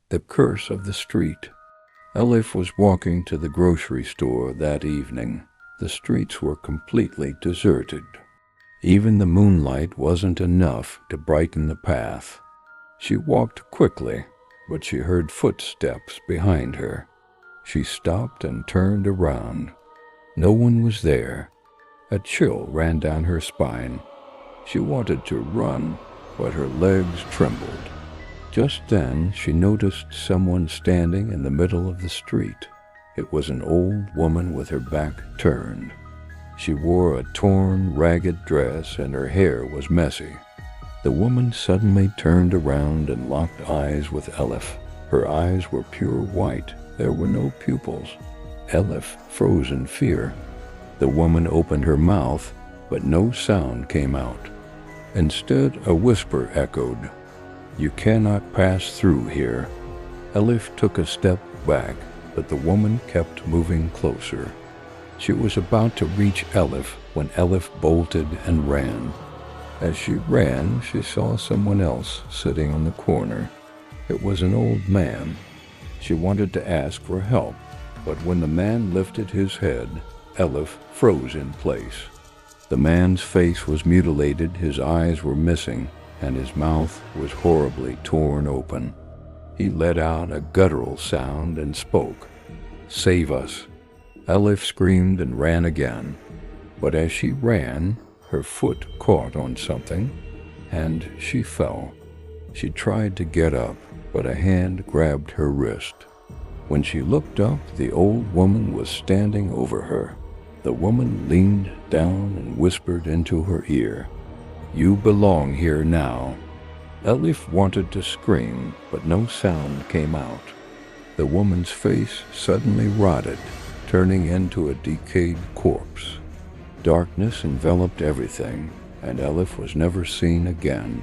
The curse of the street. Elif was walking to the grocery store that evening. The streets were completely deserted. Even the moonlight wasn't enough to brighten the path. She walked quickly, but she heard footsteps behind her. She stopped and turned around. No one was there. A chill ran down her spine. She wanted to run, but her legs trembled. Just then, she noticed someone standing in the middle of the street. It was an old woman with her back turned. She wore a torn, ragged dress and her hair was messy. The woman suddenly turned around and locked eyes with Elif. Her eyes were pure white. There were no pupils. Elif froze in fear. The woman opened her mouth, but no sound came out. Instead, a whisper echoed, "You cannot pass through here." Elif took a step back, but the woman kept moving closer. She was about to reach Elif when Elif bolted and ran. As she ran, she saw someone else sitting on the corner. It was an old man. She wanted to ask for help, but when the man lifted his head, Elif froze in place. The man's face was mutilated, his eyes were missing, and his mouth was horribly torn open. He let out a guttural sound and spoke, "Save us." Elif screamed and ran again, but as she ran, her foot caught on something, and she fell. She tried to get up, but a hand grabbed her wrist. When she looked up, the old woman was standing over her. The woman leaned down and whispered into her ear, "You belong here now." Elif wanted to scream, but no sound came out. The woman's face suddenly rotted, turning into a decayed corpse. Darkness enveloped everything, and Elif was never seen again.